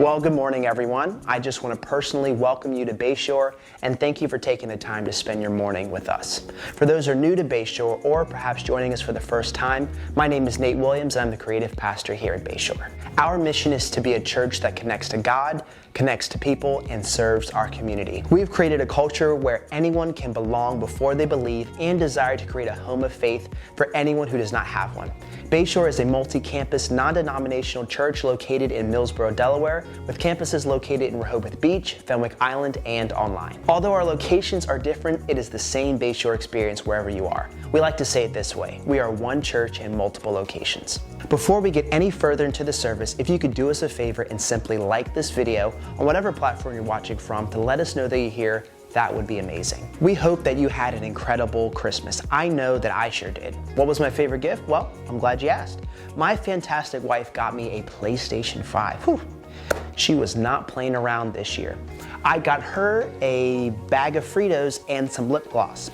Well, good morning, everyone. I just want to personally welcome you to Bayshore and thank you for taking the time to spend your morning with us. For those who are new to Bayshore or perhaps joining us for the first time, my name is Nate Williams and I'm the creative pastor here at Bayshore. Our mission is to be a church that connects to God, connects to people, and serves our community. We've created a culture where anyone can belong before they believe and desire to create a home of faith for anyone who does not have one. Bayshore is a multi-campus, non-denominational church located in Millsboro, Delaware, with campuses located in Rehoboth Beach, Fenwick Island, and online. Although our locations are different, it is the same Bayshore experience wherever you are. We like to say it this way: we are one church in multiple locations. Before we get any further into the service, if you could do us a favor and simply like this video on whatever platform you're watching from to let us know that you're here, that would be amazing. We hope that you had an incredible Christmas. I know that I sure did. What was my favorite gift? Well, I'm glad you asked. My fantastic wife got me a PlayStation 5. Whew. She was not playing around this year. I got her a bag of Fritos and some lip gloss.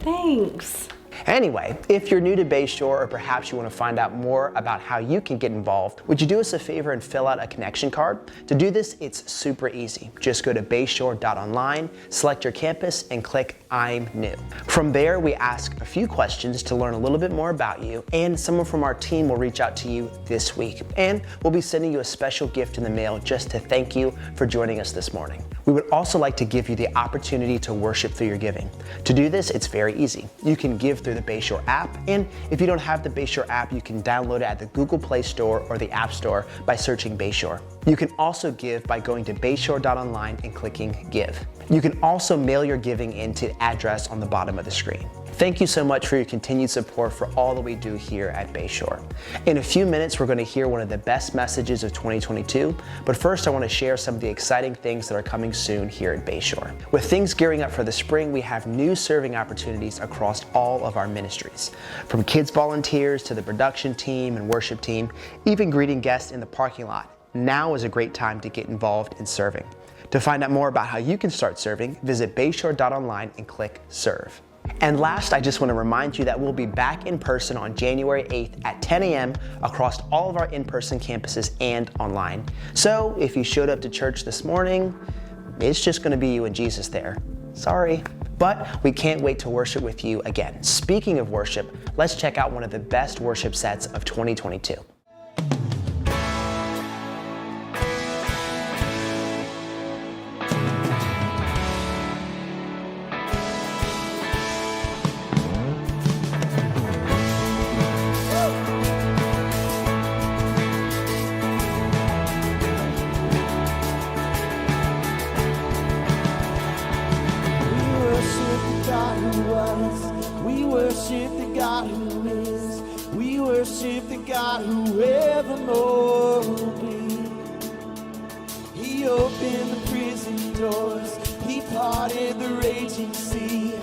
Thanks. Anyway, if you're new to Bayshore or perhaps you want to find out more about how you can get involved, would you do us a favor and fill out a connection card? To do this, it's super easy. Just go to bayshore.online, select your campus, and click I'm new. From there, we ask a few questions to learn a little bit more about you, and someone from our team will reach out to you this week. And we'll be sending you a special gift in the mail just to thank you for joining us this morning. We would also like to give you the opportunity to worship through your giving. To do this, it's very easy. You can give through the Bayshore app, and if you don't have the Bayshore app, you can download it at the Google Play Store or the App Store by searching Bayshore. You can also give by going to bayshore.online and clicking Give. You can also mail your giving into the address on the bottom of the screen. Thank you so much for your continued support for all that we do here at Bayshore. In a few minutes, we're going to hear one of the best messages of 2022, but first I want to share some of the exciting things that are coming soon here at Bayshore. With things gearing up for the spring, we have new serving opportunities across all of our ministries. From kids volunteers to the production team and worship team, even greeting guests in the parking lot. Now is a great time to get involved in serving. To find out more about how you can start serving, visit bayshore.online and click Serve. And last, I just want to remind you that we'll be back in person on January 8th at 10 a.m. across all of our in-person campuses and online. So if you showed up to church this morning, it's just going to be you and Jesus there. Sorry. But we can't wait to worship with you again. Speaking of worship, let's check out one of the best worship sets of 2022. We worship the God who is. We worship the God who evermore will be. He opened the prison doors. He parted the raging sea.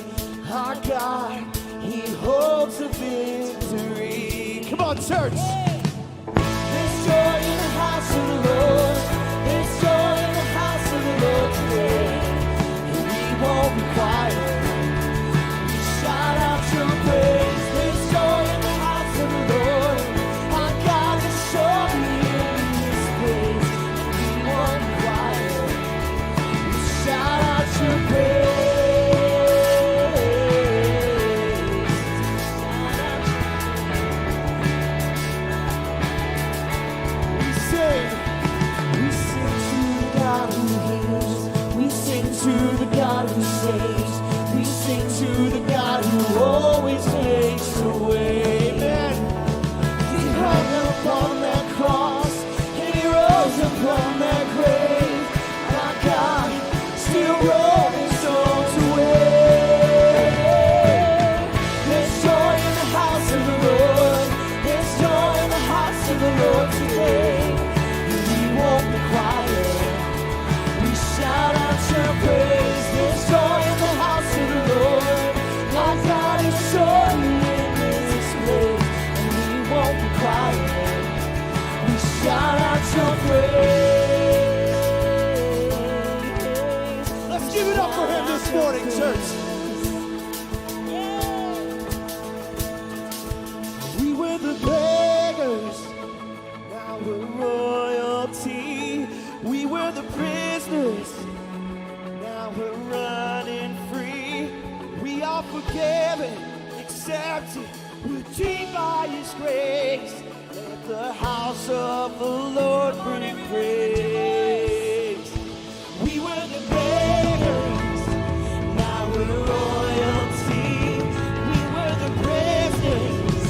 Our God, He holds the victory. Come on, church. There's joy in the house of the Lord. There's joy in the house of the Lord today. And we won't be quiet. Shout out your praise. There's joy in the house of the Lord. Our God is surely in this place. We won't be quiet. Shout out your praise. We sing to the God who heals. We sing to the God who saves. We sing to the God who always makes a way. Amen. He hung upon that cross and He rose upon that grave. Our God still rolling stones away. There's joy in the house of the Lord. There's joy in the house of the Lord today. And we won't be quiet. We shout out your praise. There's joy in the house of the Lord. Our God is surely in this place. And we won't be quiet. We shout out your praise. Let's give it up for Him this morning, church. We were the beggars. Now we're royalty. are forgiven, accepted, redeemed by His grace. Let the house of the Lord bring praise. We were the beggars, now we're royalty. We were the prisoners,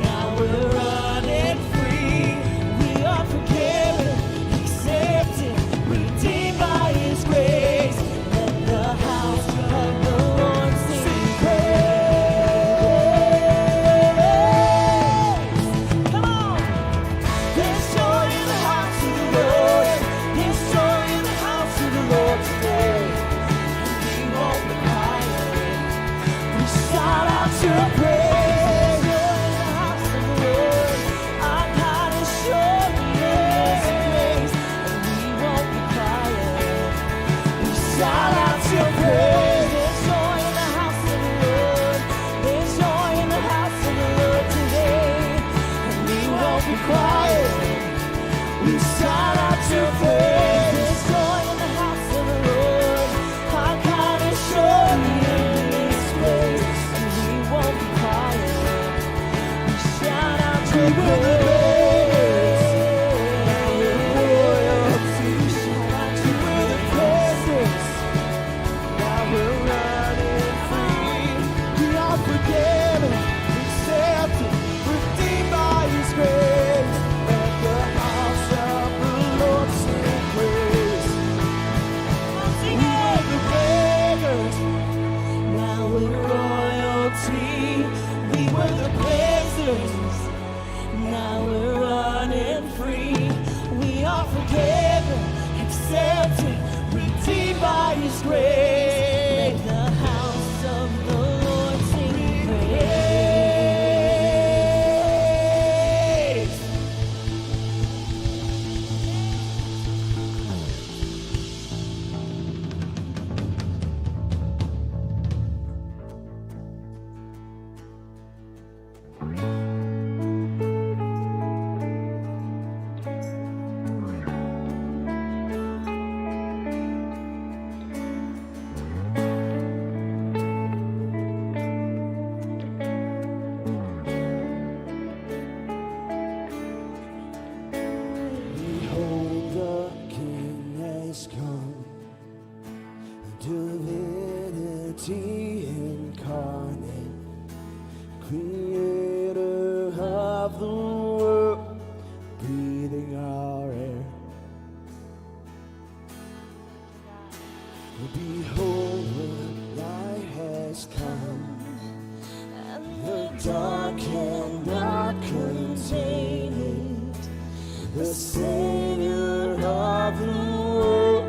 now we're running free. We are forgiven, accepted, redeemed by His grace. Let the house of the Lord sing praise. Come on! There's joy in the house of the Lord. There's joy in the house of the Lord today. And we won't be quiet. We shout out your praise. Joy in the house of the Lord. Our God is showing His grace. And we won't be quiet. We shout out your praise. There's joy in the house of the Lord. There's joy in the house of the Lord today. And we won't be quiet. We shout out your praise. There's joy in the house of the Lord. Our God is showing His grace. And we won't be quiet. We shout out your praise. Royalty. We shout out your praise. Now we're running free. We are forgiven, accepted, redeemed by His grace. Let the house of the Lord sing praise. We were the beggars, now we're royalty. We were the prisoners, now we're running free. We are forgiven, accepted, redeemed by His grace. Let the house of the Lord sing praise. Behold, the King has come, divinity incarnate, creator of the world, breathing our air. Behold, the light has come, and the dark cannot contain it. The Savior of the world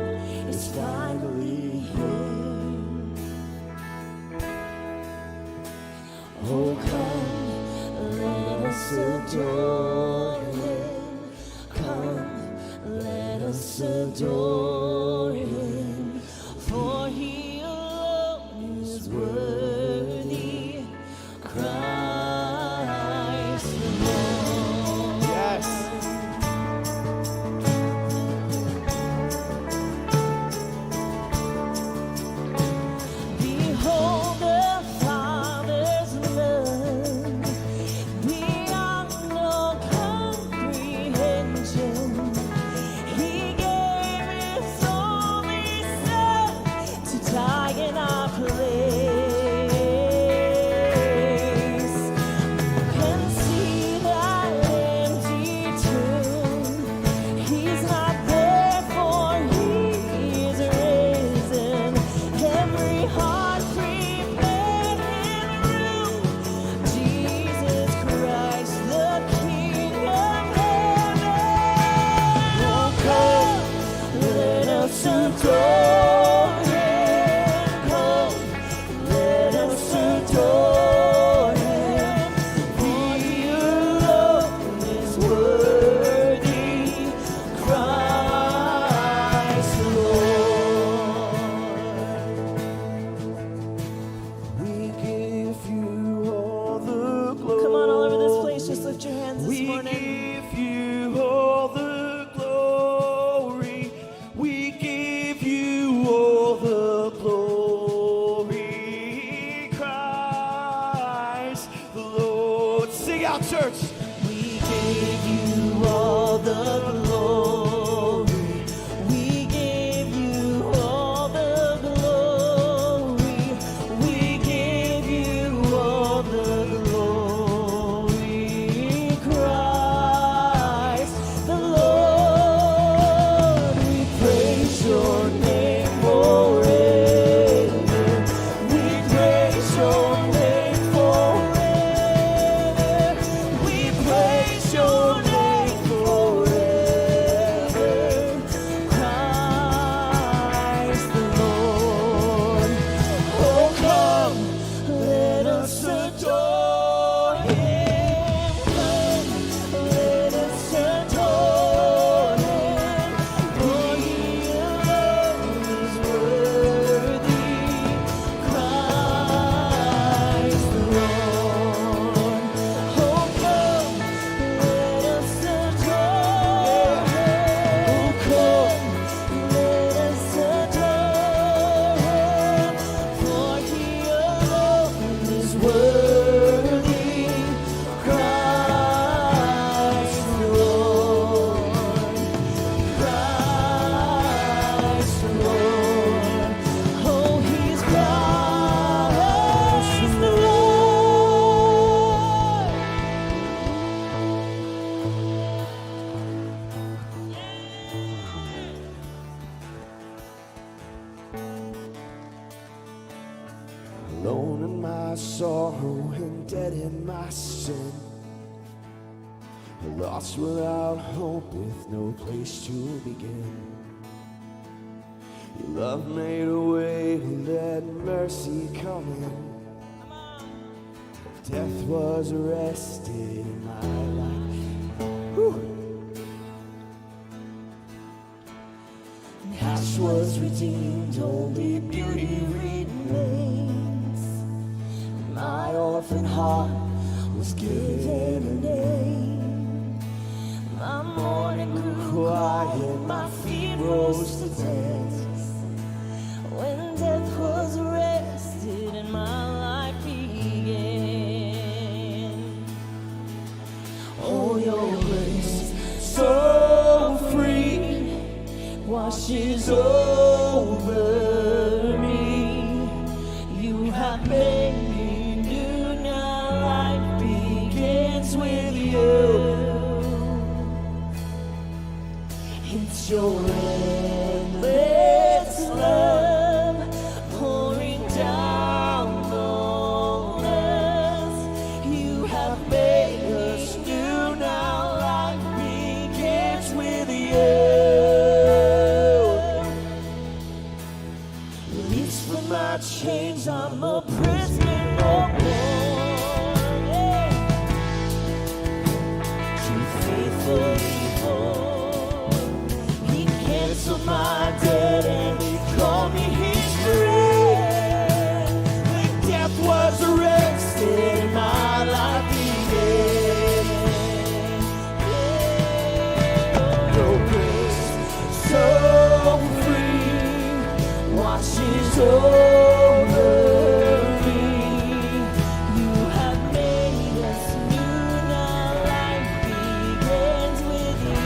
is finally here. Oh, come, let us adore Him. Come, let us adore Him. For He alone is worthy. Christ the Lord. Yes. Behold the Father's love beyond all comprehension. He gave His out, church. We gave you all the glory. We gave you all the glory. We gave you all the glory. Christ the Lord, we praise your name forever. We praise your name forever. We praise your name forever. Christ the Lord. Oh, come, let us adore him. Come, let us adore him. For he alone is worthy. Christ the Lord. Oh, come, let us adore him. Oh, come, let us adore him. For he alone is worthy. Christ the Lord. Christ the Lord. Oh, he's Christ the Lord. Alone in my sorrow and dead in my sin, lost without hope with no place to begin. Your love made a way, let mercy come in. Death was arrested in my life. Whew. Ash was redeemed, only beauty remains. My orphan heart was given a name. My mourning grew quiet, my feet rose to dance. When death was arrested and my life began. Oh, your grace so free washes over me. You have made me new, now life begins with you. It's your endless love pouring down on us. You have made us new, now life begins with you. Released from my chains, I'm a prisoner no more. Yeah. Too faithfully born. He canceled my debt and he called me his friend. When death was arrested, my life began. Your grace so free washes over me. You have made us new, now life begins with you.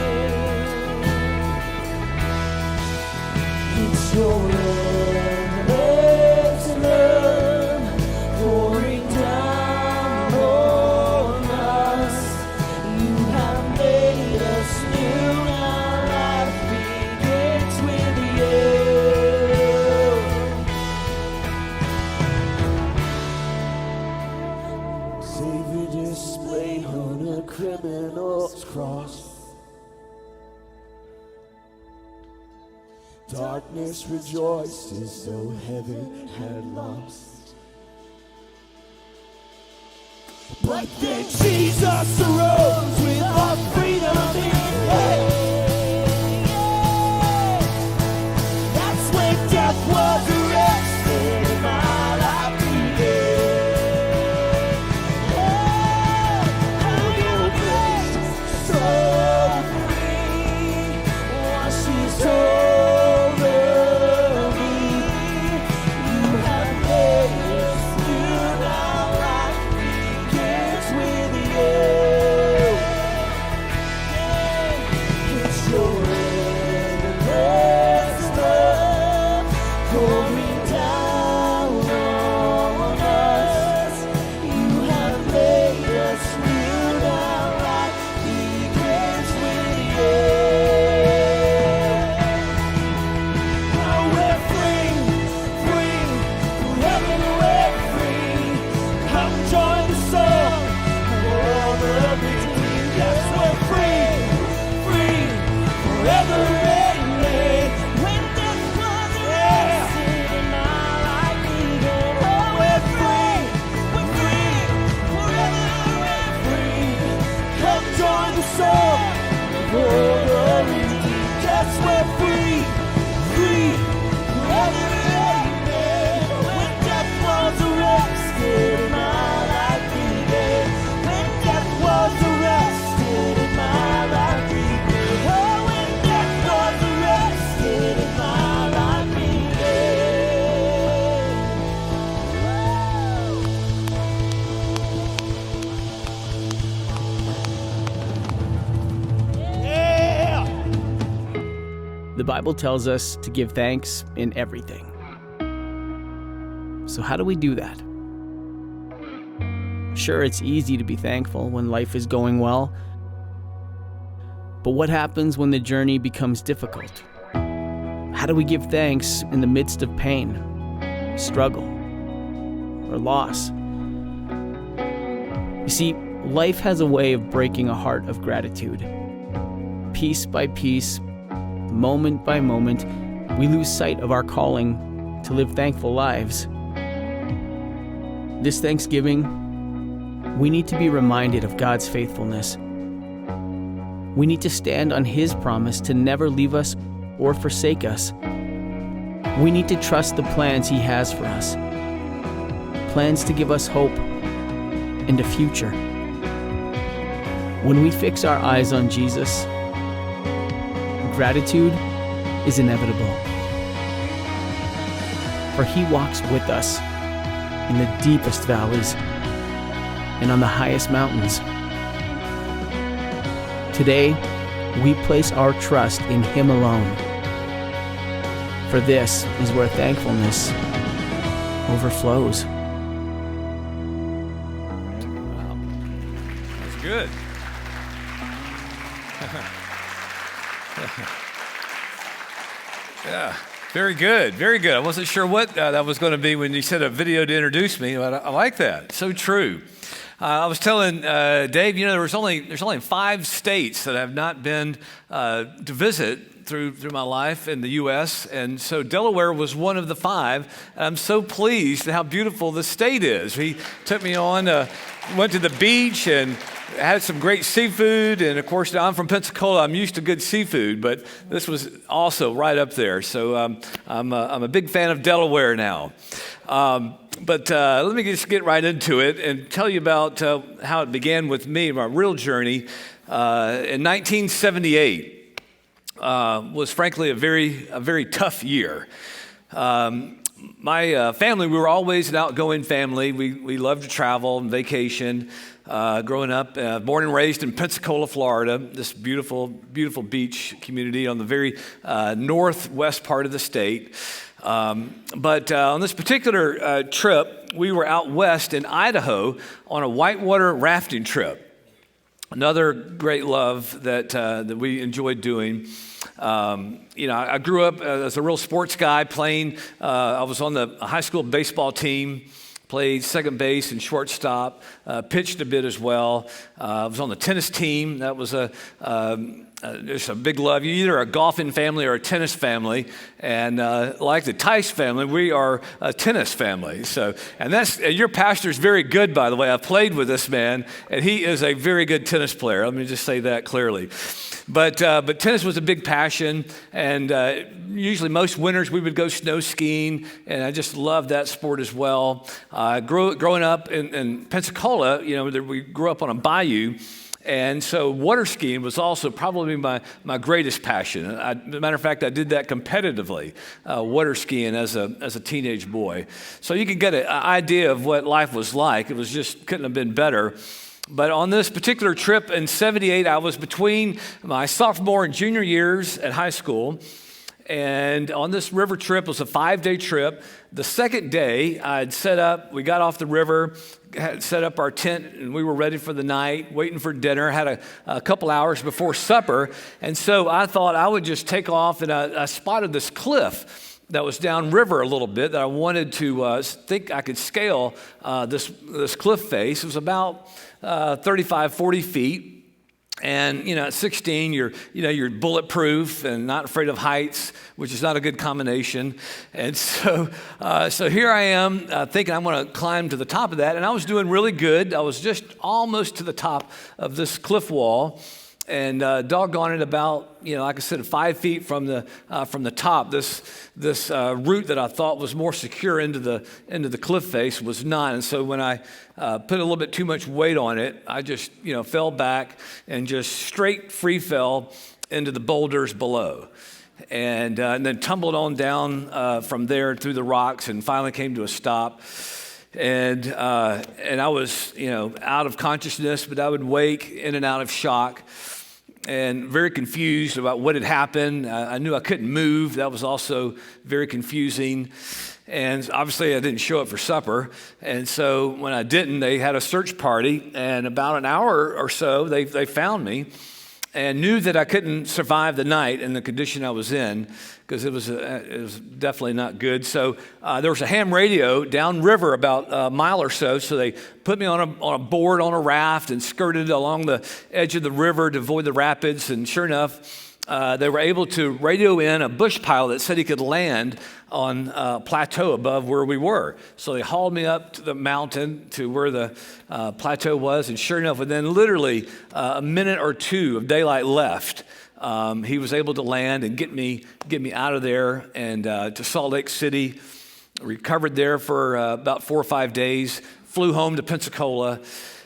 It's your endless love pouring down on us. You have made us new, now life begins with you. Savior displayed on a criminal's cross. Darkness rejoiced as though heaven had lost. But then Jesus arose with our freedom in hand. That's when death was arrested and my life began. Oh, your grace so free washes over me. You have made us new, now life begins with you. The Bible tells us to give thanks in everything. So how do we do that? Sure, it's easy to be thankful when life is going well, but what happens when the journey becomes difficult? How do we give thanks in the midst of pain, struggle, or loss? You see, life has a way of breaking a heart of gratitude. Piece by piece, moment by moment, we lose sight of our calling to live thankful lives. This Thanksgiving, we need to be reminded of God's faithfulness. We need to stand on His promise to never leave us or forsake us. We need to trust the plans He has for us, plans to give us hope and a future. When we fix our eyes on Jesus, gratitude is inevitable. For He walks with us in the deepest valleys and on the highest mountains. Today, we place our trust in Him alone. For this is where thankfulness overflows. Wow, that's good. Yeah, very good, very good. I wasn't sure what that was going to be when you said a video to introduce me, but I like that. So true. I was telling Dave, there's only 5 states that I've not been to visit through my life in the U.S., and so Delaware was one of the 5. And I'm so pleased at how beautiful the state is. He took me on, went to the beach and had some great seafood, and of course, now I'm from Pensacola. I'm used to good seafood, but this was also right up there. So I'm a big fan of Delaware now. But let me just get right into it and tell you about how it began with me, my real journey. In 1978 was frankly a very tough year. My family, we were always an outgoing family. We loved to travel and vacation. Growing up, born and raised in Pensacola, Florida, this beautiful, beautiful beach community on the very northwest part of the state. But on this particular trip, we were out west in Idaho on a whitewater rafting trip. Another great love that we enjoyed doing. I grew up as a real sports guy playing. I was on the high school baseball team. Played second base and shortstop, pitched a bit as well. I was on the tennis team. That was just a big love. You're either a golfing family or a tennis family. And like the Tice family, we are a tennis family. And your pastor's very good, by the way. I've played with this man, and he is a very good tennis player. Let me just say that clearly. But tennis was a big passion, and usually most winters we would go snow skiing, and I just loved that sport as well. Growing up in Pensacola, we grew up on a bayou, and so water skiing was also probably my greatest passion. As a matter of fact, I did that competitively, water skiing as a teenage boy. So you can get an idea of what life was like. It was just couldn't have been better. But on this particular trip in 78, I was between my sophomore and junior years at high school. And on this river trip, it was a 5-day trip. The second day, we got off the river, had set up our tent, and we were ready for the night, waiting for dinner, had a couple hours before supper. And so I thought I would just take off, and I spotted this cliff that was downriver a little bit that I wanted to think I could scale this cliff face. It was about 35, 40 feet. And, at 16, you're bulletproof and not afraid of heights, which is not a good combination. And so here I am thinking I'm going to climb to the top of that. And I was doing really good. I was just almost to the top of this cliff wall. And doggone it, about, like I said, 5 feet from the top, this route that I thought was more secure into the cliff face was not. And so when I put a little bit too much weight on it, I just fell back and just straight free fell into the boulders below, and then tumbled on down from there through the rocks, and finally came to a stop. And I was out of consciousness, but I would wake in and out of shock. and very confused about what had happened. I knew I couldn't move. That was also very confusing. And obviously I didn't show up for supper. And so when I didn't, they had a search party, and about an hour or so, they found me and knew that I couldn't survive the night in the condition I was in, because it was definitely not good. So there was a ham radio downriver about a mile or so. So they put me on a board on a raft and skirted along the edge of the river to avoid the rapids. And sure enough, they were able to radio in a bush pilot that said he could land on a plateau above where we were. So they hauled me up to the mountain to where the plateau was, and sure enough, within literally a minute or two of daylight left, he was able to land and get me out of there and to Salt Lake City. Recovered there for about 4 or 5 days, flew home to Pensacola,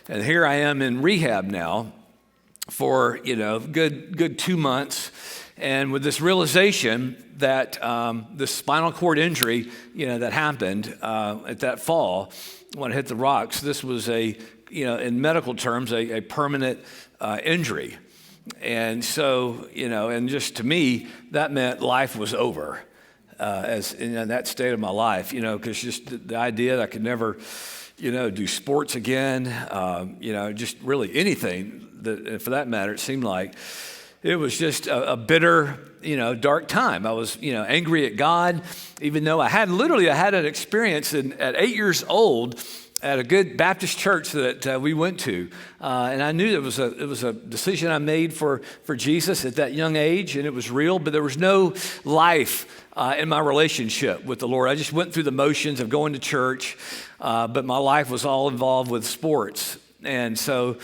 and here I am in rehab now for good 2 months, and with this realization that the spinal cord injury that happened at that fall when I hit the rocks, this was in medical terms a permanent injury. And so and just to me that meant life was over as in that state of my life, because just the idea that I could never do sports again, just really anything that, for that matter, it seemed like it was just a bitter, dark time. I was, angry at God, even though I had an experience at 8 years old at a good Baptist church that we went to, and I knew it was a decision I made for Jesus at that young age, and it was real, but there was no life in my relationship with the Lord. I just went through the motions of going to church, but my life was all involved with sports, and so.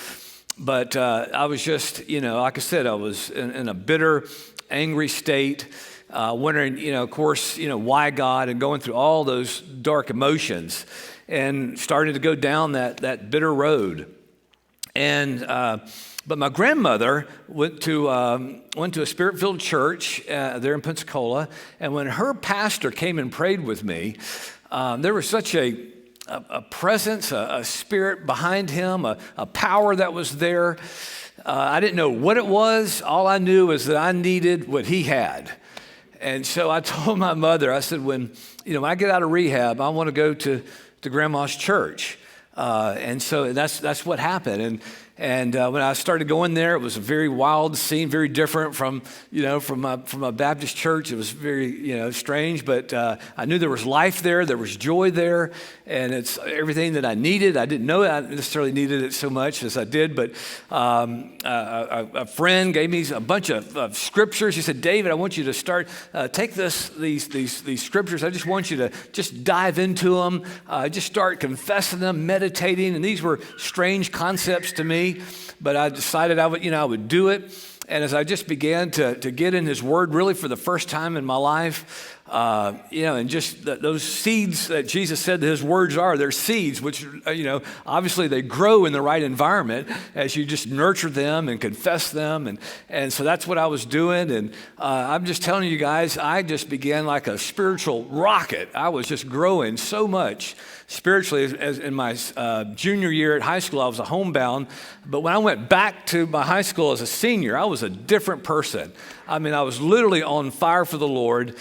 But I was just, like I said, I was in a bitter, angry state, wondering, of course, why God, and going through all those dark emotions, and started to go down that bitter road. And but my grandmother went to a Spirit-filled church there in Pensacola, and when her pastor came and prayed with me, there was such a presence, a spirit behind him, a power that was there. I didn't know what it was. All I knew was that I needed what he had. And so I told my mother, I said, when I get out of rehab, I want to go to Grandma's church. And so that's what happened. And when I started going there, it was a very wild scene, very different from a Baptist church. It was very, strange, but I knew there was life there, there was joy there, and it's everything that I needed. I didn't know I necessarily needed it so much as I did, but a friend gave me a bunch of scriptures. He said, David, I want you to start, take these scriptures. I just want you to just dive into them, just start confessing them, meditating, and these were strange concepts to me. But I decided I would do it. And as I just began to get in his word really for the first time in my life, and just those seeds that Jesus said that his words are, they're seeds, which, obviously they grow in the right environment as you just nurture them and confess them. And so that's what I was doing. And I'm just telling you guys, I just began like a spiritual rocket. I was just growing so much spiritually. As in my junior year at high school, I was a homebound. But when I went back to my high school as a senior, I was a different person. I mean, I was literally on fire for the Lord,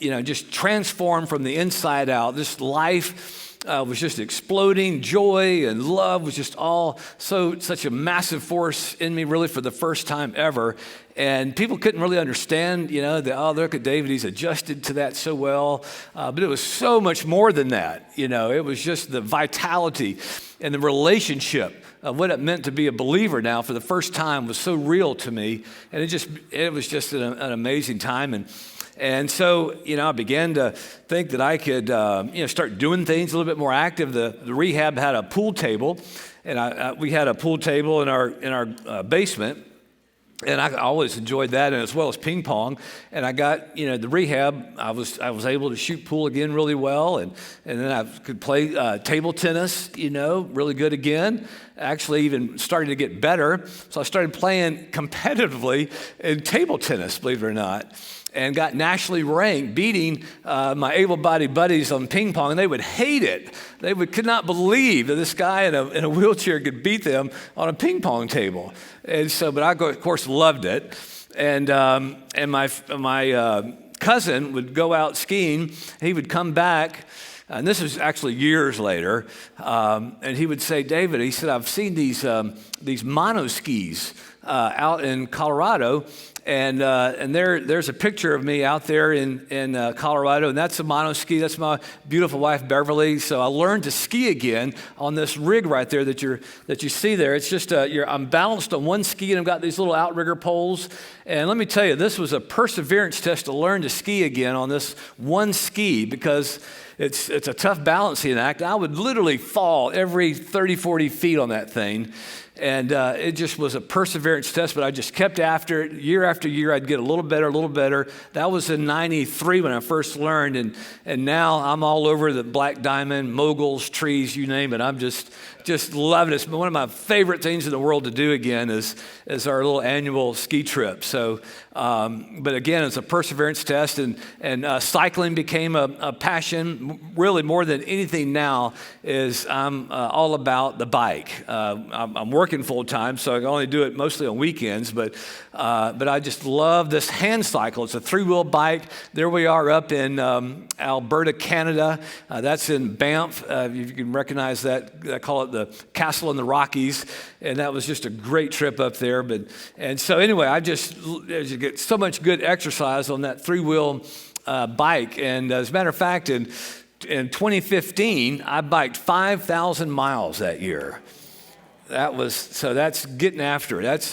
just transformed from the inside out. This life was just exploding. Joy and love was just all such a massive force in me, really, for the first time ever. And people couldn't really understand, look at David, he's adjusted to that so well. But it was so much more than that. It was just the vitality and the relationship of what it meant to be a believer now for the first time was so real to me. And it was just an amazing time. And so, I began to think that I could, start doing things a little bit more active. The rehab had a pool table, and we had a pool table in our basement. And I always enjoyed that, and as well as ping pong. And I got, the rehab, I was able to shoot pool again really well. And then I could play table tennis, really good again. Actually even started to get better. So I started playing competitively in table tennis, believe it or not. and got nationally ranked, beating my able-bodied buddies on ping pong, and they would hate it. They could not believe that this guy in a wheelchair could beat them on a ping pong table. And so, but I, of course, loved it. And my cousin would go out skiing. He would come back, and this was actually years later, and he would say, David, he said, I've seen these monoskis out in Colorado, and there's a picture of me out there in Colorado, and that's a monoski. That's my beautiful wife Beverly. So I learned to ski again on this rig right there that you see there. It's just I'm balanced on one ski, and I've got these little outrigger poles. And let me tell you, this was a perseverance test to learn to ski again on this one ski, because it's a tough balancing act. I would literally fall every 30, 40 feet on that thing. And it just was a perseverance test, but I just kept after it. Year after year, I'd get a little better, a little better. That was in 93 when I first learned, and now I'm all over the Black Diamond, moguls, trees, you name it. I'm just loving it. It's one of my favorite things in the world to do again is our little annual ski trip. So, but again, it's a perseverance test, and cycling became a passion. Really, more than anything now is I'm all about the bike. I'm working full time, so I can only do it mostly on weekends. But I just love this hand cycle. It's a 3-wheel bike. There we are up in Alberta, Canada. That's in Banff. If you can recognize that, I call it the Castle in the Rockies, and that was just a great trip up there. And so anyway, I just get so much good exercise on that 3-wheel bike. And as a matter of fact, in 2015, I biked 5,000 miles that year. That's getting after it. That's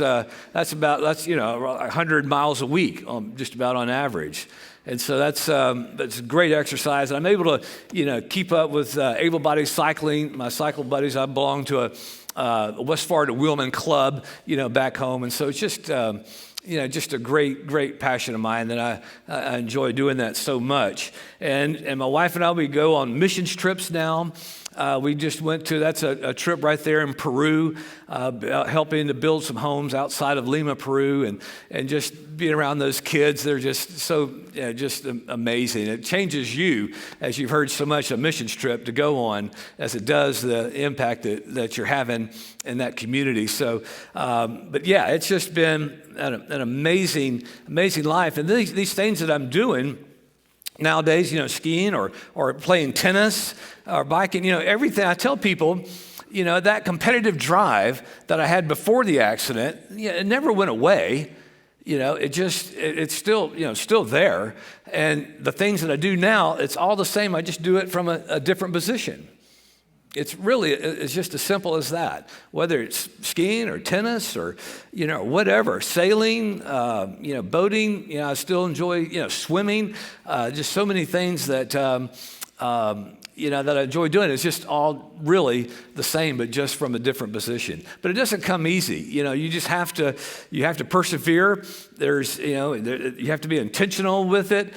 100 miles a week, just about on average. And so that's great exercise. And I'm able to, keep up with able-bodied cycling. My cycle buddies, I belong to a West Florida Wheelman Club, back home. And so it's just, just a great passion of mine that I enjoy doing that so much. And my wife and I, we go on missions trips now. We just went to, that's a trip right there in Peru, helping to build some homes outside of Lima, Peru, and just being around those kids. They're just so, just amazing. It changes you, as you've heard so much, a missions trip to go on, as it does the impact that you're having in that community. So, but yeah, it's just been an amazing life. And these things that I'm doing nowadays, skiing or playing tennis or biking, everything. I tell people, that competitive drive that I had before the accident, it never went away. It's still there. And the things that I do now, it's all the same. I just do it from a different position. It's just as simple as that. Whether it's skiing or tennis or, whatever, sailing, boating, I still enjoy, swimming, just so many things that, that I enjoy doing. It's just all really the same, but just from a different position. But it doesn't come easy. You just have to persevere. You have to be intentional with it.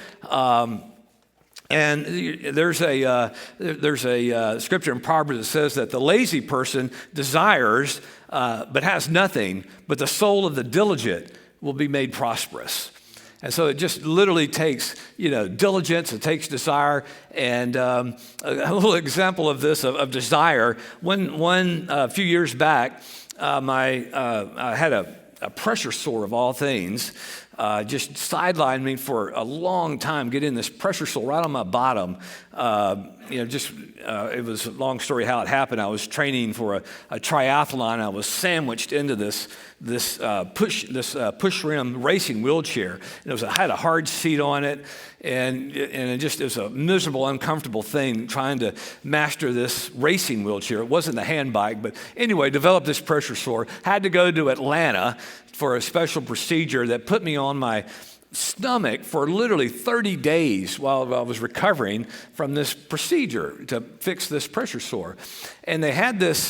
And there's a scripture in Proverbs that says that the lazy person desires but has nothing, but the soul of the diligent will be made prosperous. And so it just literally takes, diligence, it takes desire. And a little example of this, of desire, a few years back, I had a pressure sore of all things. Just sidelined me for a long time, getting this pressure sore right on my bottom. It was a long story how it happened. I was training for a triathlon. I was sandwiched into this push rim racing wheelchair. And it had a hard seat on it, and it was a miserable, uncomfortable thing trying to master this racing wheelchair. It wasn't a hand bike, but anyway, developed this pressure sore. Had to go to Atlanta for a special procedure that put me on my stomach for literally 30 days while I was recovering from this procedure to fix this pressure sore. And they had this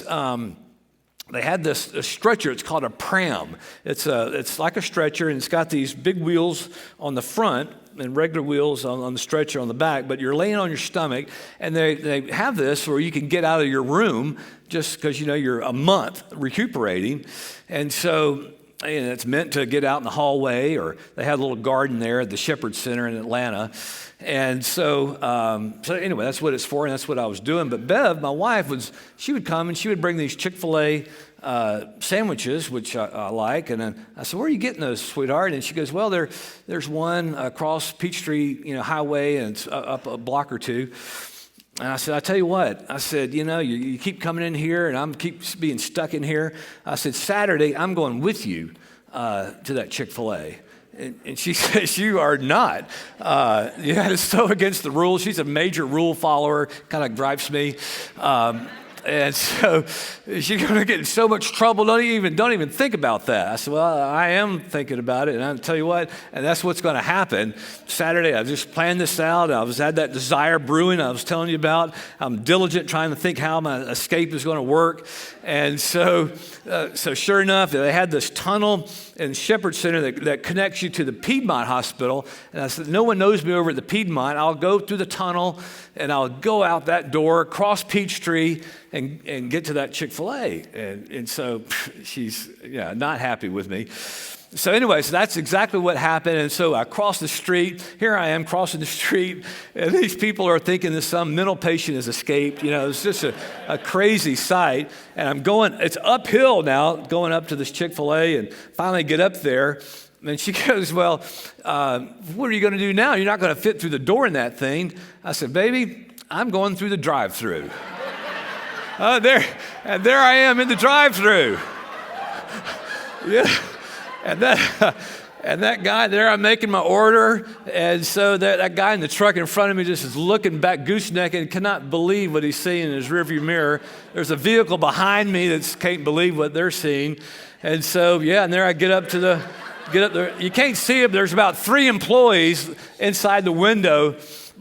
stretcher. It's called a pram. It's like a stretcher, and it's got these big wheels on the front and regular wheels on the stretcher on the back, but you're laying on your stomach, and they have this where you can get out of your room just because you're a month recuperating. And so and it's meant to get out in the hallway, or they had a little garden there at the Shepherd Center in Atlanta. And so anyway, that's what it's for, and that's what I was doing. But Bev, my wife, she would come and she would bring these Chick-fil-A sandwiches, which I like. And then I said, "Where are you getting those, sweetheart?" And she goes, "Well, there's one across Peachtree, Highway, and it's up a block or two." And I said, "I tell you what," I said, you keep coming in here and I'm keep being stuck in here. I said, "Saturday, I'm going with you to that Chick-fil-A." And she says, "You are not." It's so against the rules. She's a major rule follower, kind of gripes me. And so she's going to get in so much trouble. Don't even think about that. I said, "Well, I am thinking about it, and I'll tell you what," and that's what's going to happen. Saturday, I just planned this out. I had that desire brewing I was telling you about. I'm diligent trying to think how my escape is going to work. And so sure enough, they had this tunnel in Shepherd Center that connects you to the Piedmont Hospital. And I said, "No one knows me over at the Piedmont. I'll go through the tunnel, and I'll go out that door, cross Peachtree, and get to that Chick-fil-A." And so she's not happy with me. So anyway, that's exactly what happened. And so I crossed the street. Here I am crossing the street, and these people are thinking that some mental patient has escaped. It's just a crazy sight. And I'm going, it's uphill now, going up to this Chick-fil-A, and finally get up there. And she goes, "Well, what are you going to do now? You're not going to fit through the door in that thing." I said, "Baby, I'm going through the drive-through." There I am in the drive-through. Yeah. And that guy there, I'm making my order, and so that guy in the truck in front of me just is looking back gooseneck and cannot believe what he's seeing in his rearview mirror. There's a vehicle behind me that can't believe what they're seeing. And so, and there I get up there. You can't see it, but there's about 3 employees inside the window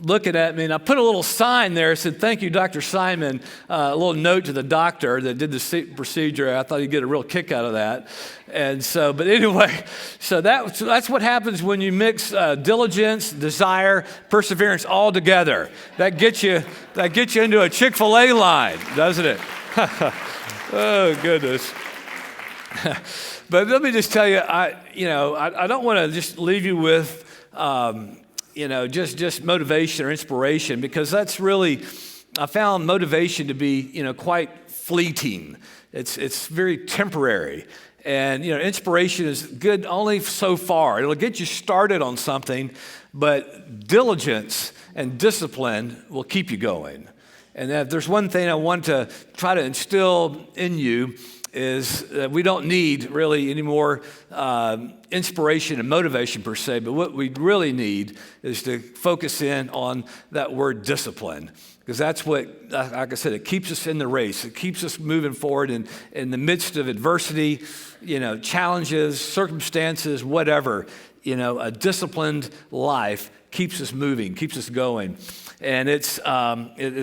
looking at me, and I put a little sign there that said, "Thank you, Dr. Simon," a little note to the doctor that did the procedure. I thought he'd get a real kick out of that. And so, but anyway, so that's what happens when you mix diligence, desire, perseverance all together. That gets you into a Chick-fil-A line, doesn't it? Oh, goodness. But let me just tell you, I don't want to just leave you with just motivation or inspiration, because that's really, I found motivation to be, quite fleeting. It's very temporary. And, inspiration is good only so far. It'll get you started on something, but diligence and discipline will keep you going. And if there's one thing I want to try to instill in you, is that we don't need really any more inspiration and motivation per se, but what we really need is to focus in on that word discipline, because that's what, like I said, it keeps us in the race. It keeps us moving forward in the midst of adversity, challenges, circumstances, whatever. A disciplined life keeps us moving, keeps us going, and it's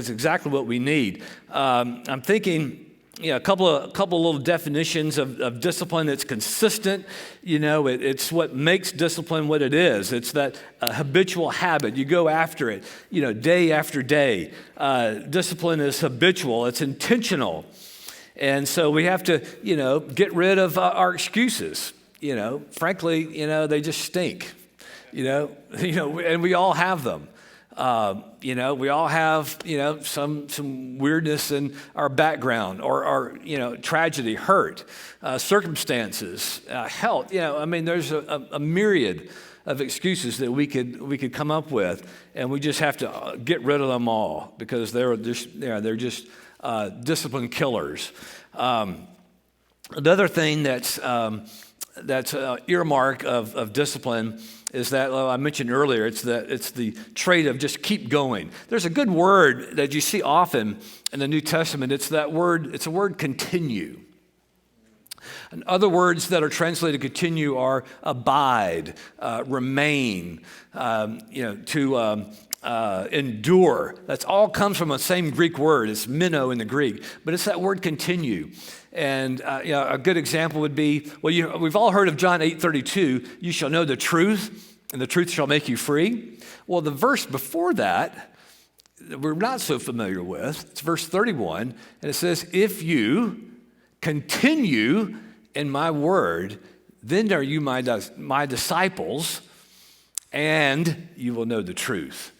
exactly what we need. I'm thinking, a couple of little definitions of discipline that's consistent. It's what makes discipline what it is. It's that habitual habit. You go after it, day after day. Discipline is habitual. It's intentional. And so we have to, get rid of our excuses. Frankly, they just stink. And we all have them. We all have, some weirdness in our background, or tragedy, hurt, circumstances, health. There's a myriad of excuses that we could come up with, and we just have to get rid of them all, because they're just discipline killers. The other thing that's earmark of discipline is that, I mentioned earlier, it's the trait of just keep going. There's a good word that you see often in the New Testament. It's a word continue. And other words that are translated continue are abide, remain, to endure. That's all comes from the same Greek word. It's meno in the Greek, but it's that word continue. And a good example would be, we've all heard of John 8:32, "You shall know the truth, and the truth shall make you free." Well, the verse before that, we're not so familiar with. It's verse 31, and it says, "If you continue in my word, Then are you my disciples, and you will know the truth,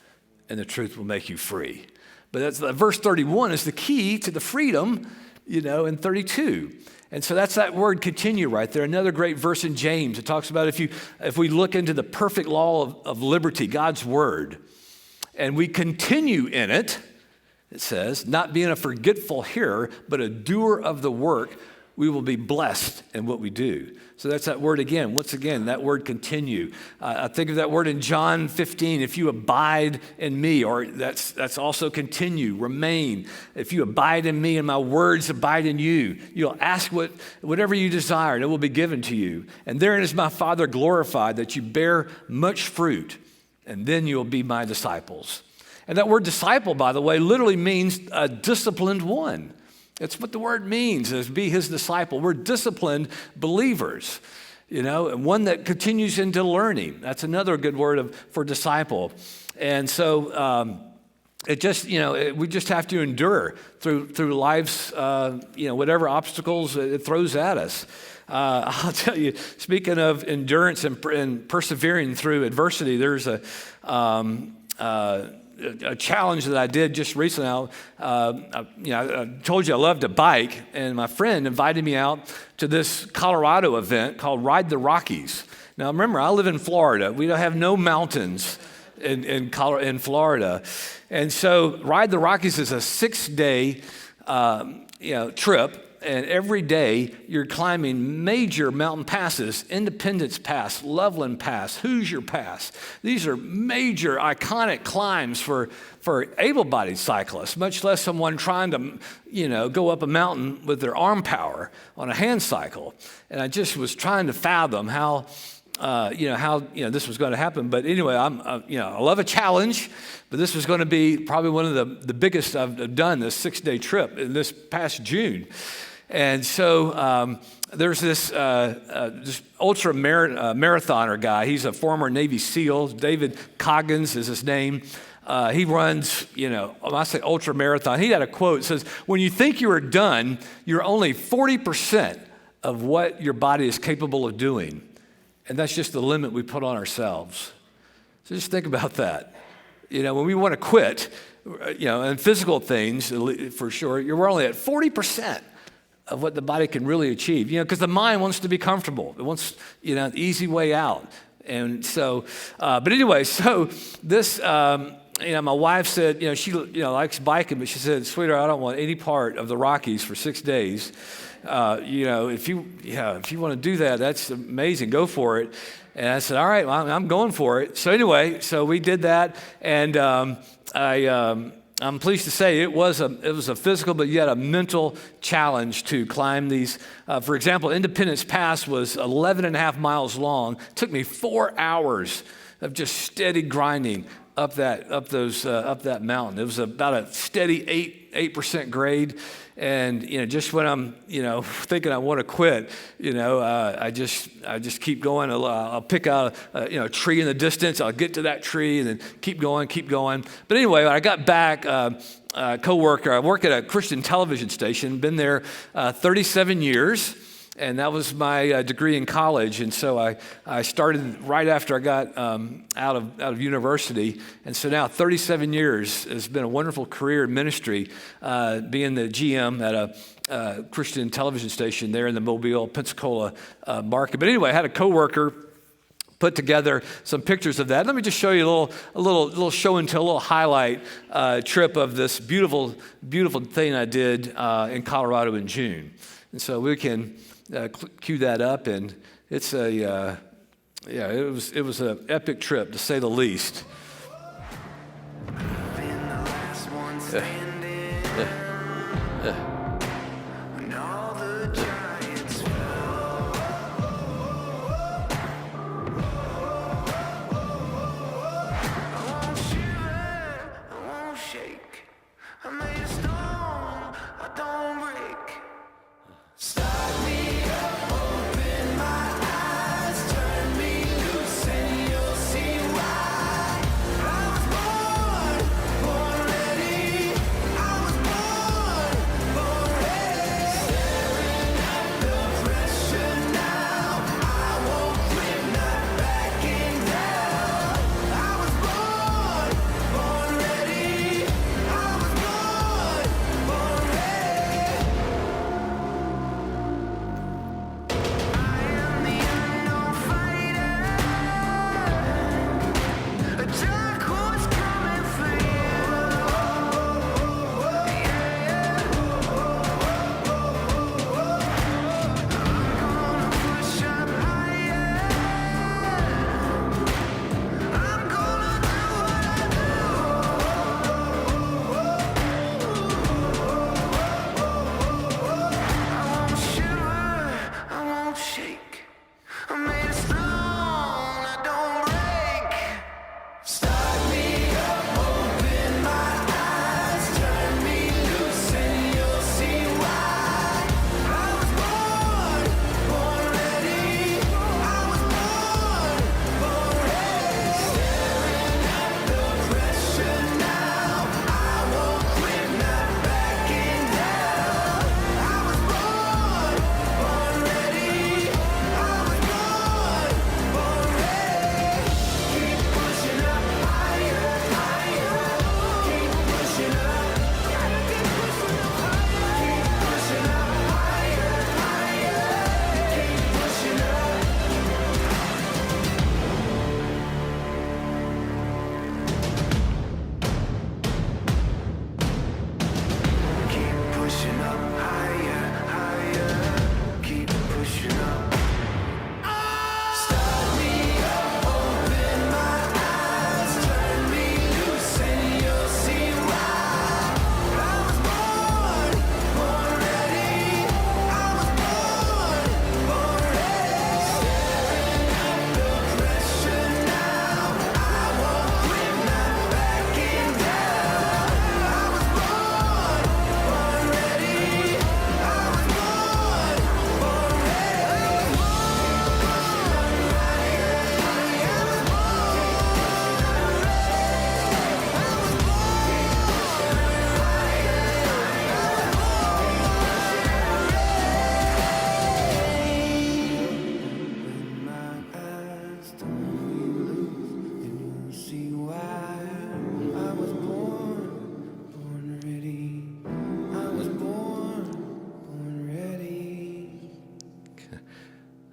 and the truth will make you free. But that's verse 31 is the key to the freedom, in 32. And so that's that word continue right there. Another great verse in James. It talks about if we look into the perfect law of liberty, God's word, and we continue in it, it says, not being a forgetful hearer, but a doer of the work, we will be blessed in what we do. So that's that word again. Once again, that word continue. I think of that word in John 15, if you abide in me, or that's also continue, remain. If you abide in me and my words abide in you, you'll ask whatever you desire and it will be given to you. And therein is my Father glorified, that you bear much fruit, and then you'll be my disciples. And that word disciple, by the way, literally means a disciplined one. It's what the word means, is be his disciple. We're disciplined believers, and one that continues into learning. That's another good word for disciple. And so it just, we just have to endure through life's, whatever obstacles it throws at us. I'll tell you, speaking of endurance and persevering through adversity, there's a challenge that I did just recently. I told you I love to bike, and my friend invited me out to this Colorado event called Ride the Rockies. Now, remember, I live in Florida. We don't have no mountains in Florida. And so Ride the Rockies is a 6-day trip. And every day you're climbing major mountain passes: Independence Pass, Loveland Pass, Hoosier Pass. These are major, iconic climbs for able-bodied cyclists, much less someone trying to, go up a mountain with their arm power on a hand cycle. And I just was trying to fathom how this was going to happen. But anyway, I love a challenge, but this was going to be probably one of the biggest I've done, this 6-day trip in this past June. And so there's this ultra marathoner guy. He's a former Navy SEAL. David Coggins is his name. He runs, when I say ultra marathon, he had a quote that says, when you think you are done, you're only 40% of what your body is capable of doing. And that's just the limit we put on ourselves. So just think about that. When we want to quit, and physical things, for sure, we're only at 40% of what the body can really achieve, because the mind wants to be comfortable. It wants, an easy way out. And so, but anyway, so this, my wife said, she, likes biking, but she said, sweetheart, I don't want any part of the Rockies for 6 days. If you want to do that, that's amazing. Go for it. And I said, all right, well, I'm going for it. So anyway, so we did that, and I'm pleased to say it was a physical, but yet a mental challenge to climb these. For example, Independence Pass was 11 and a half miles long. It took me 4 hours of just steady grinding up that mountain. It was about a steady 8% grade. And, just when I'm, thinking I want to quit, I just keep going. I'll pick out a tree in the distance. I'll get to that tree and then keep going. But anyway, when I got back, coworker, I work at a Christian television station, been there 37 years. And that was my degree in college. And so I started right after I got out of university. And so now 37 years has been a wonderful career in ministry, being the GM at a Christian television station there in the Mobile, Pensacola market. But anyway, I had a coworker put together some pictures of that. Let me just show you a little show and tell, a little highlight trip of this beautiful thing I did in Colorado in June. And so we can cue that up, and it's it was an epic trip, to say the least.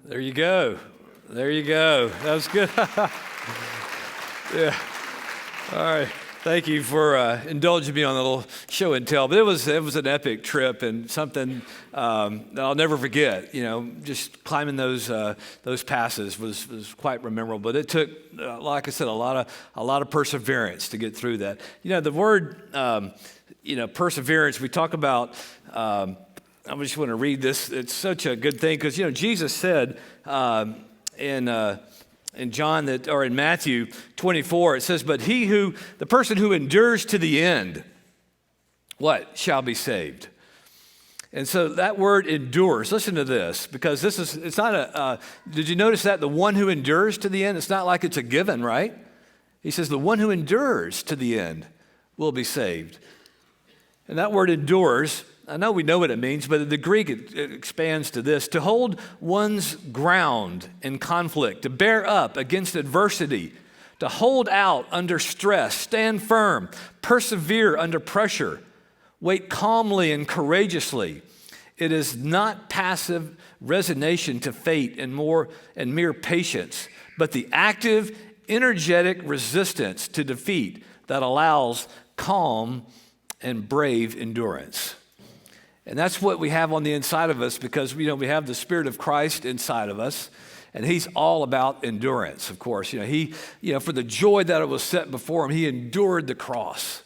There you go. There you go. That was good. Yeah. All right. Thank you for indulging me on the little show and tell. But it was an epic trip and something that I'll never forget. You know, just climbing those passes was quite memorable. But it took, like I said, a lot of perseverance to get through that. You know, the word perseverance. We talk about. I just want to read this. It's such a good thing because Jesus said in John or in Matthew 24, it says, "But the person who endures to the end, what shall be saved?" And so that word endures. Listen to this, because it's not did you notice that the one who endures to the end? It's not like it's a given, right? He says the one who endures to the end will be saved. And that word endures, I know we know what it means, but in the Greek it expands to this: to hold one's ground in conflict, to bear up against adversity, to hold out under stress, stand firm, persevere under pressure, wait calmly and courageously. It is not passive resignation to fate and mere patience, but the active, energetic resistance to defeat that allows calm and brave endurance. And that's what we have on the inside of us, because we have the Spirit of Christ inside of us, and He's all about endurance. Of course, He for the joy that it was set before Him, He endured the cross,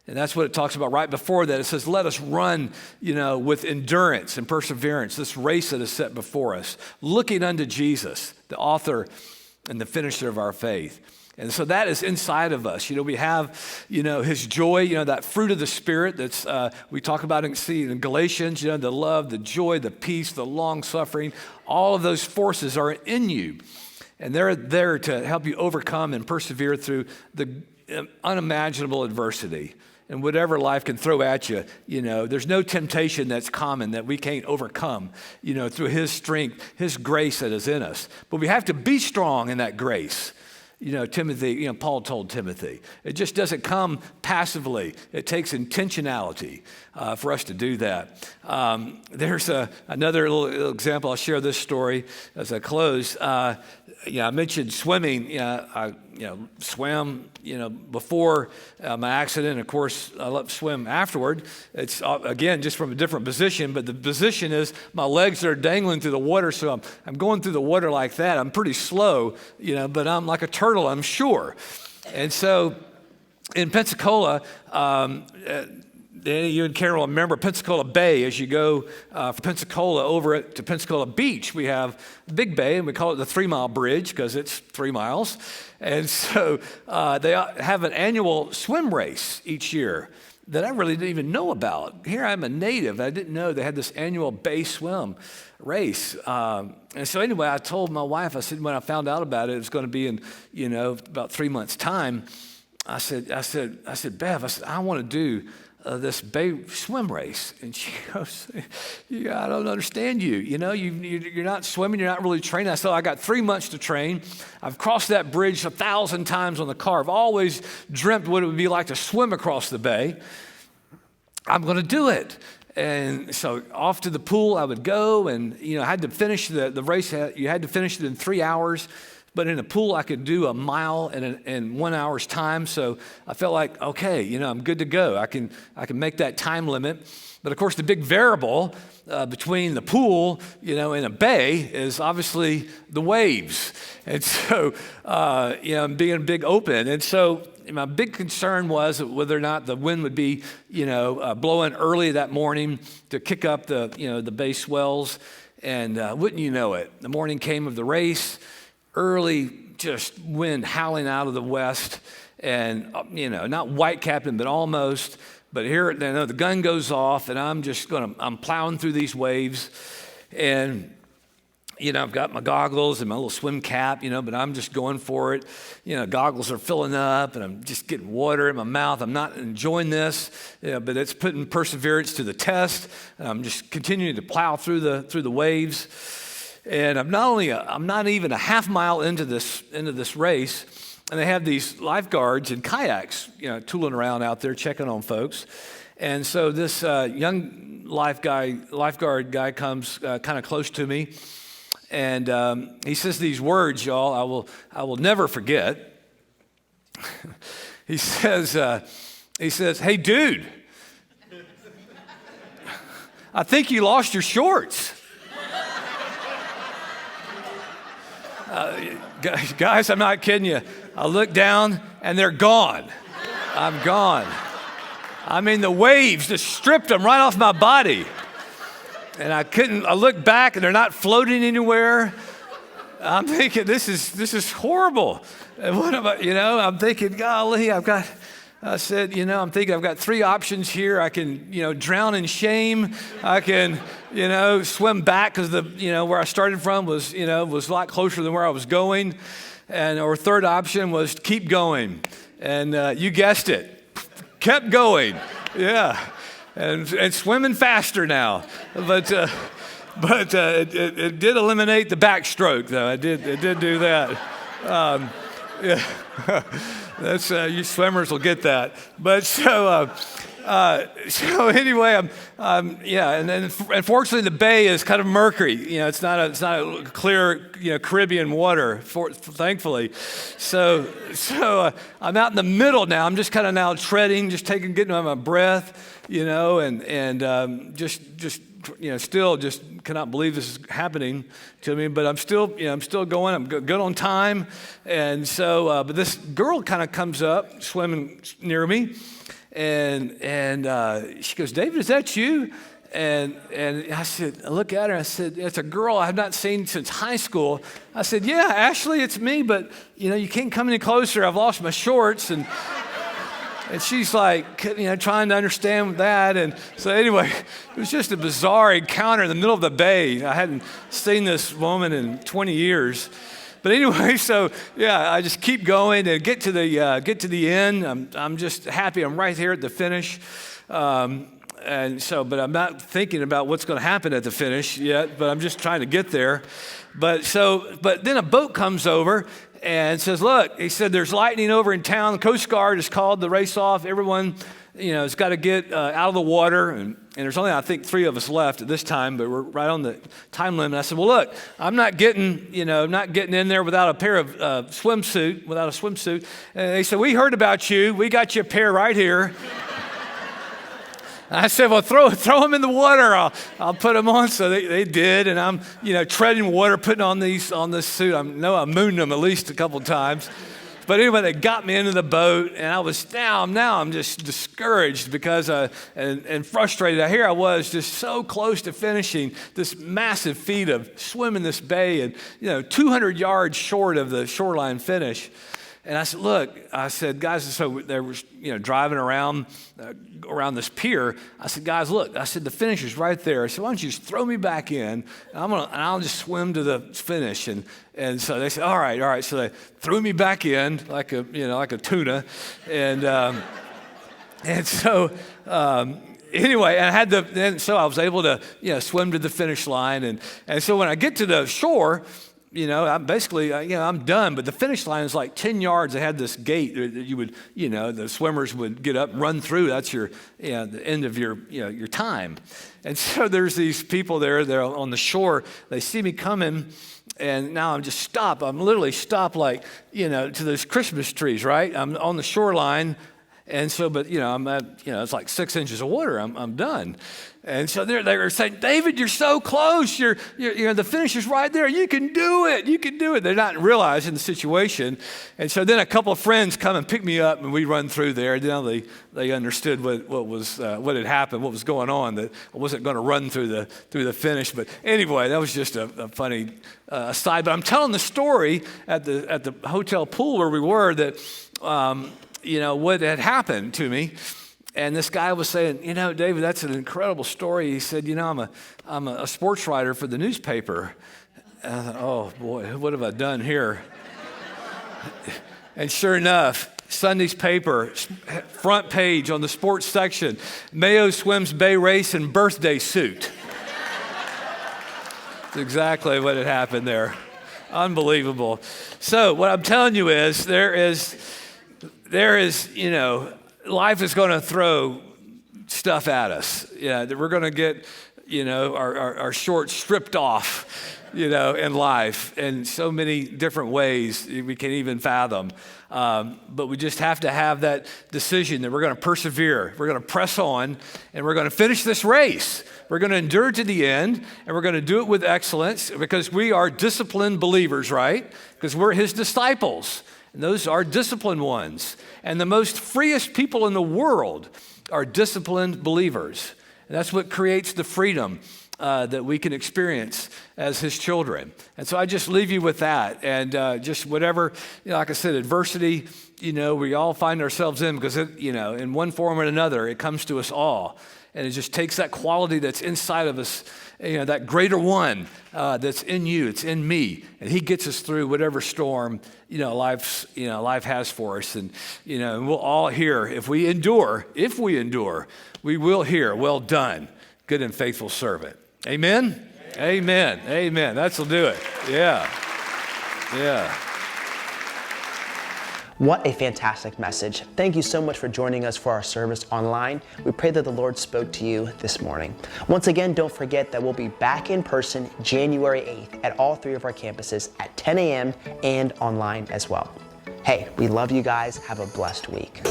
and that's what it talks about right before that. It says, "Let us run, with endurance and perseverance this race that is set before us, looking unto Jesus, the author and the finisher of our faith." And so that is inside of us. We have, His joy, that fruit of the Spirit that's we talk about in Galatians, the love, the joy, the peace, the long suffering. All of those forces are in you. And they're there to help you overcome and persevere through the unimaginable adversity. And whatever life can throw at you, there's no temptation that's common that we can't overcome, through His strength, His grace that is in us. But we have to be strong in that grace. Timothy, Paul told Timothy, it just doesn't come passively. It takes intentionality for us to do that. There's another little example. I'll share this story as I close. I mentioned swimming. I swam, before my accident. Of course, I love to swim afterward. It's, again, just from a different position, but the position is my legs are dangling through the water, so I'm going through the water like that. I'm pretty slow, but I'm like a turtle, I'm sure. And so in Pensacola, Danny, you and Karen will remember Pensacola Bay. As you go from Pensacola over to Pensacola Beach, we have Big Bay, and we call it the 3 Mile Bridge because it's 3 miles. And so they have an annual swim race each year that I really didn't even know about. Here I'm a native. I didn't know they had this annual Bay swim race. And so anyway, I told my wife, I said, when I found out about it, it was going to be in, about 3 months' time. I said, Bev, I want to do this Bay swim race. And she goes, I don't understand you. You're not swimming, you're not really training. I said, I got 3 months to train. I've crossed that bridge 1,000 times on the car. I've always dreamt what it would be like to swim across the bay. I'm going to do it. And so off to the pool I would go, and I had to finish the race. You had to finish it in 3 hours. But in a pool, I could do a mile in 1 hour's time. So I felt like, okay, I'm good to go. I can make that time limit. But of course, the big variable between the pool, and a bay is obviously the waves. And so, being big open. And so my big concern was whether or not the wind would be, blowing early that morning to kick up the bay swells. And wouldn't you know it, the morning came of the race. Early, just wind howling out of the west, and not white capping, but almost. But here, the gun goes off, and I'm plowing through these waves, and I've got my goggles and my little swim cap, but I'm just going for it. Goggles are filling up, and I'm just getting water in my mouth. I'm not enjoying this, but it's putting perseverance to the test. And I'm just continuing to plow through the waves. And I'm not even a half mile into this race, and they have these lifeguards in kayaks, tooling around out there checking on folks. And so this young lifeguard guy comes kind of close to me, And he says these words, y'all, I will never forget. He says, hey, dude, I think you lost your shorts. Guys, I'm not kidding you. I look down and they're gone. I'm gone. I mean, the waves just stripped them right off my body. And I look back and they're not floating anywhere. I'm thinking, this is horrible. And what about, I'm thinking, golly, I'm thinking I've got three options here. I can, drown in shame. I can, swim back because where I started from was a lot closer than where I was going. Or third option was keep going. And you guessed it, kept going. Yeah. And swimming faster now. But it did eliminate the backstroke, though. It did do that. Yeah. That's you swimmers will get that. But so anyway, and then unfortunately the bay is kind of murky. It's not a clear Caribbean water. Thankfully, so I'm out in the middle now. I'm just kind of now treading, getting my breath, and still just cannot believe this is happening to me, but I'm still going. I'm good on time. And so, but this girl kind of comes up swimming near me, and she goes, "David, is that you?" And I look at her, I said, "It's a girl I have not seen since high school." I said, "Yeah, Ashley, it's me, but you can't come any closer. I've lost my shorts." And she's like, trying to understand that. And so anyway, it was just a bizarre encounter in the middle of the bay. I hadn't seen this woman in 20 years. But anyway, so yeah, I just keep going and get to the end. I'm just happy. I'm right here at the finish. But I'm not thinking about what's going to happen at the finish yet, but I'm just trying to get there. But then a boat comes over and says, "Look," he said, "there's lightning over in town. The Coast Guard has called the race off. Everyone, has got to get out of the water." And there's only, I think, 3 of us left at this time, but we're right on the time limit. I said, "Well, look, I'm not getting in there without a pair of without a swimsuit." And they said, "We heard about you. We got you a pair right here." I said, "Well, throw them in the water. I'll put them on." So they did, and I'm treading water, putting on this suit. I mooned them at least a couple times, but anyway, they got me into the boat, and I was down. Now I'm just discouraged because and frustrated. Here I was, just so close to finishing this massive feat of swimming this bay, and 200 yards short of the shoreline finish. And I said, "Look," I said, "guys," so they were, driving around this pier. I said, "Guys, look," I said, "the finish is right there. So why don't you just throw me back in, and I'll just swim to the finish." And so they said, all right. So they threw me back in like a tuna, and so anyway, so I was able to swim to the finish line, and so when I get to the shore, I'm basically, I'm done. But the finish line is like 10 yards. They had this gate that you would, the swimmers would get up, run through. That's the end of your time. And so there's these people there. They're on the shore. They see me coming, and now I'm just stopped. I'm literally stopped, like, to those Christmas trees, right? I'm on the shoreline. And so, but I'm at, it's like 6 inches of water. I'm done. And so they were saying, "David, you're so close. You're the finish is right there. You can do it. You can do it." They're not realizing the situation. And so then a couple of friends come and pick me up, and we run through there. And now they understood what had happened, what was going on. That I wasn't going to run through the finish. But anyway, that was just a funny aside. But I'm telling the story at the hotel pool where we were that. What had happened to me. And this guy was saying, "David, that's an incredible story." He said, I'm a sports writer for the newspaper." And I thought, "Oh boy, what have I done here?" And sure enough, Sunday's paper, front page on the sports section, "Mayo swims bay race in birthday suit." That's exactly what had happened there. Unbelievable. So what I'm telling you is there is, life is going to throw stuff at us. Yeah, that we're going to get, our shorts stripped off, in life in so many different ways we can't even fathom. But we just have to have that decision that we're going to persevere, we're going to press on, and we're going to finish this race. We're going to endure to the end, and we're going to do it with excellence because we are disciplined believers, right? Because we're his disciples, and those are disciplined ones. And the most freest people in the world are disciplined believers. And that's what creates the freedom that we can experience as his children. And so I just leave you with that. And just whatever, like I said, adversity, we all find ourselves in because, in one form or another, it comes to us all. And it just takes that quality that's inside of us, that greater one that's in you, it's in me. And he gets us through whatever storm, life has for us. And, and we'll all hear, if we endure, we will hear, well done, good and faithful servant. Amen? Amen. Amen. That'll do it. Yeah. Yeah. What a fantastic message. Thank you so much for joining us for our service online. We pray that the Lord spoke to you this morning. Once again, don't forget that we'll be back in person January 8th at all 3 of our campuses at 10 a.m. and online as well. Hey, we love you guys. Have a blessed week.